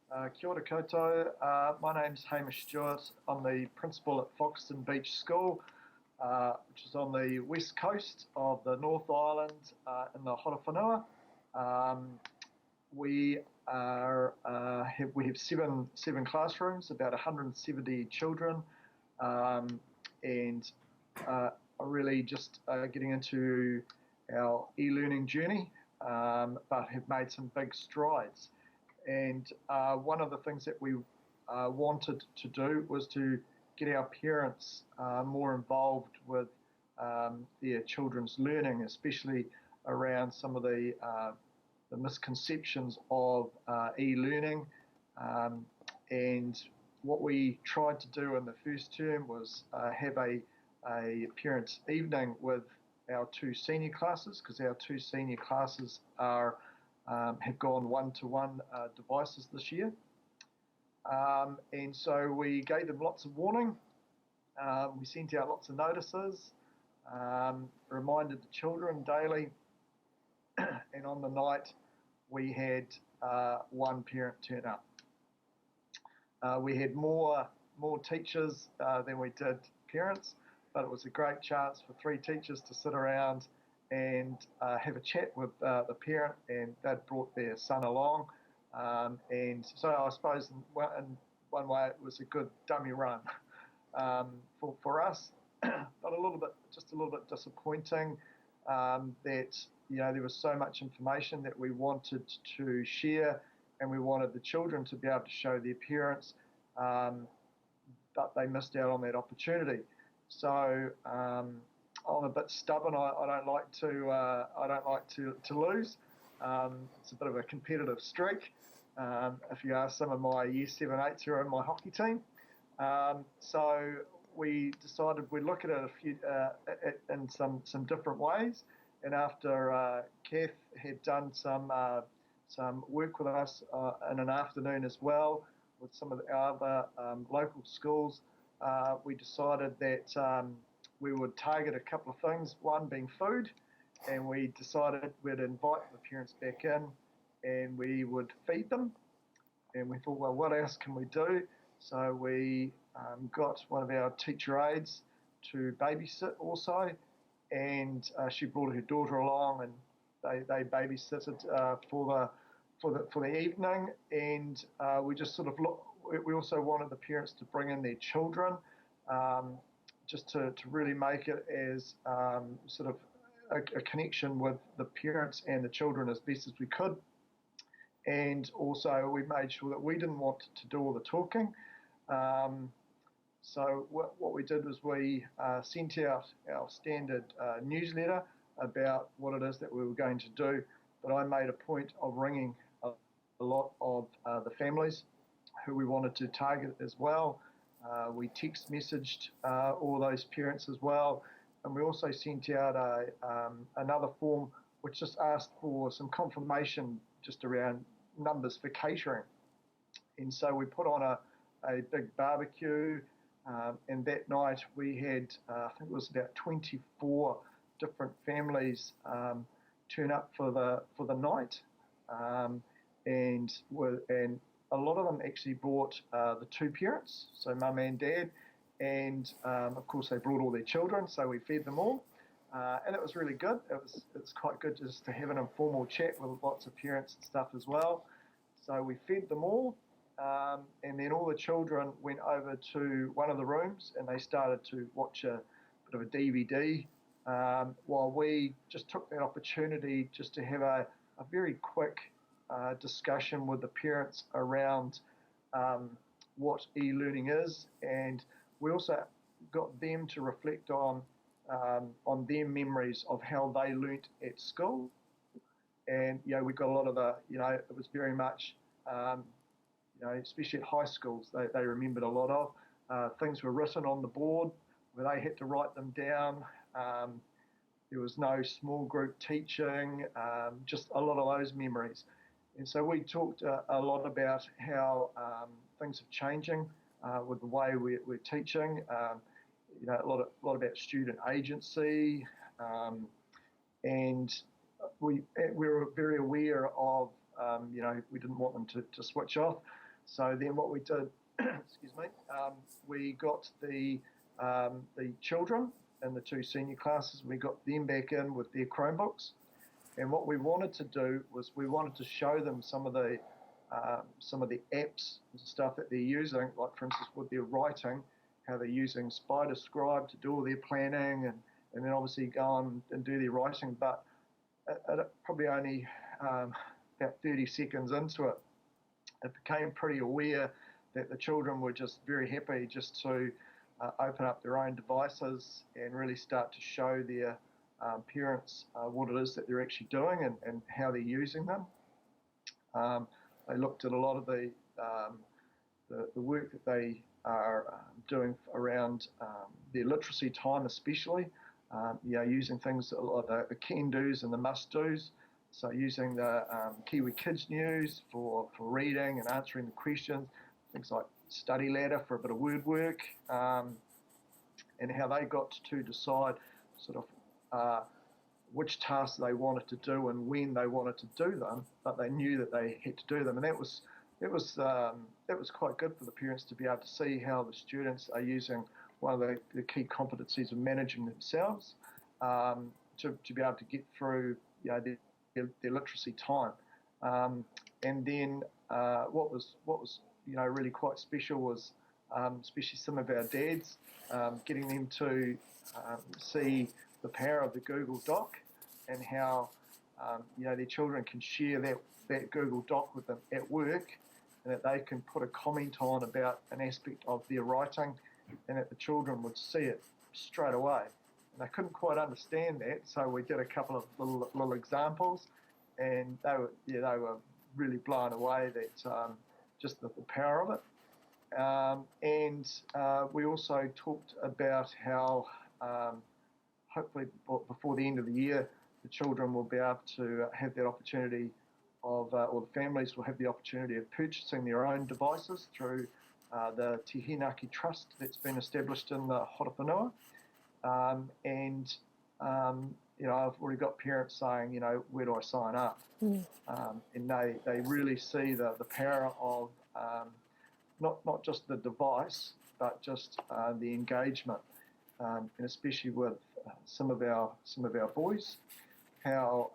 Kia ora koutou. My name's Hamish Stewart. I'm the principal at Foxton Beach School, which is on the west coast of the North Island in the Whānau. Um, we have seven classrooms, about 170 children, and are really just getting into our e-learning journey, but have made some big strides. And one of the things that we wanted to do was to get our parents more involved with their children's learning, especially around some of the misconceptions of e-learning. Um, and what we tried to do in the first term was have a parents' evening with our two senior classes, because our two senior classes have gone one-to-one devices this year. And so we gave them lots of warning. We sent out lots of notices, reminded the children daily, and on the night we had one parent turn up. We had more teachers than we did parents, but it was a great chance for three teachers to sit around and have a chat with the parent, and they'd brought their son along. And so I suppose in one way it was a good dummy run for us, but just a little bit disappointing that there was so much information that we wanted to share, and we wanted the children to be able to show their parents, but they missed out on that opportunity. So I'm a bit stubborn. I don't like to lose. It's a bit of a competitive streak. If you ask some of my year 7, 8s who are in my hockey team, so we decided we'd look at it in some different ways. And after Kath had done some work with us in an afternoon as well with some of the other local schools, we decided that we would target a couple of things, one being food, and we decided we'd invite the parents back in and we would feed them. And we thought, well, what else can we do? So we got one of our teacher aides to babysit also, and she brought her daughter along, and they babysitted for the evening. And we just sort of we also wanted the parents to bring in their children, just to really make it as sort of a connection with the parents and the children as best as we could. And also we made sure that we didn't want to do all the talking. So what we did was we sent out our standard newsletter about what it is that we were going to do, but I made a point of ringing a lot of the families who we wanted to target as well. We text messaged all those parents as well, and we also sent out another form which just asked for some confirmation just around numbers for catering. And so we put on a big barbecue, and that night we had, I think it was about 24 different families turn up for the night, and a lot of them actually brought the two parents, so mum and dad, and of course they brought all their children, so we fed them all, and it was really good. It's quite good just to have an informal chat with lots of parents and stuff as well. So we fed them all, and then all the children went over to one of the rooms and they started to watch a bit of a DVD, while we just took that opportunity just to have a very quick discussion with the parents around what e-learning is, and we also got them to reflect on their memories of how they learnt at school. And we got a lot of it was very much especially at high schools, they remembered a lot of things were written on the board where they had to write them down. There was no small group teaching, just a lot of those memories. And so we talked a lot about how things are changing with the way we're teaching. A lot about student agency, and we were very aware of we didn't want them to switch off. So then what we did, excuse me, we got the children in the 2 senior classes. We got them back in with their Chromebooks, and what we wanted to do was we wanted to show them some of the apps and stuff that they're using, like for instance with their writing, how they're using Spider Scribe to do all their planning, and then obviously go on and do their writing. But probably only about 30 seconds into it, it became pretty aware that the children were just very happy just to open up their own devices and really start to show their parents what it is that they're actually doing and how they're using them. They looked at a lot of the work that they are doing around their literacy time, especially, using things like the can-dos and the must-dos. So using the Kiwi Kids News for reading and answering the questions, things like Study Ladder for a bit of word work, and how they got to decide sort of which tasks they wanted to do and when they wanted to do them, but they knew that they had to do them, and that was quite good for the parents to be able to see how the students are using one of the key competencies of managing themselves to be able to get through their literacy time. And then what was really quite special was especially some of our dads, getting them to see the power of the Google Doc and how their children can share that Google Doc with them at work, and that they can put a comment on about an aspect of their writing, and that the children would see it straight away. And they couldn't quite understand that, so we did a couple of little examples, and they were really blown away that just the power of it. And we also talked about how hopefully before the end of the year, the children will be able to have that opportunity of, or the families will have the opportunity of purchasing their own devices through the Te Hinaki Trust that's been established in the Whānau. And I've already got parents saying, where do I sign up? And they really see the power of not just the device, but just the engagement, and especially with some of our boys. How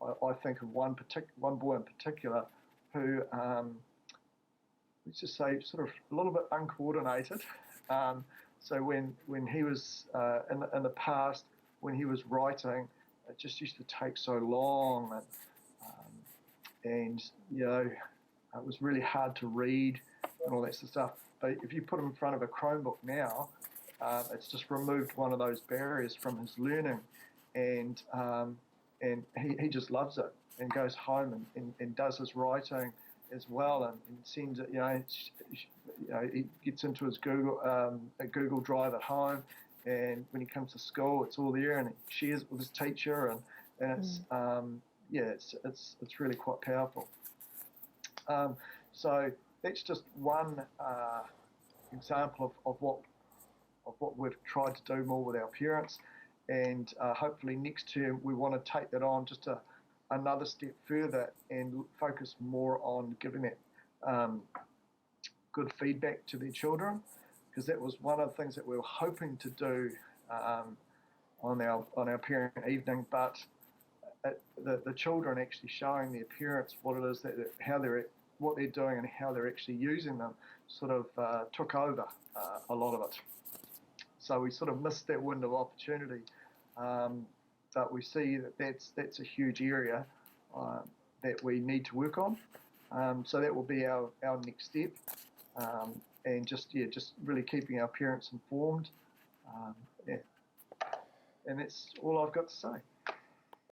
I think of one boy in particular who, let's just say, sort of a little bit uncoordinated. So when he was in the past, when he was writing, it just used to take so long, and it was really hard to read and all that sort of stuff. But if you put him in front of a Chromebook now, it's just removed one of those barriers from his learning, and he just loves it and goes home and does his writing as well, and sends it. He gets into his Google Drive at home, and when he comes to school, it's all there, and he shares it with his teacher, and it's really quite powerful. So that's just one example of what we've tried to do more with our parents, and hopefully next term we want to take that on just another step further and focus more on giving that good feedback to their children, because that was one of the things that we were hoping to do on our parent evening, but the children actually showing their parents what it is what they're doing and how they're actually using them sort of took over a lot of it. So we sort of missed that window of opportunity, but we see that's a huge area that we need to work on. So that will be our next step, and just really keeping our parents informed. And that's all I've got to say.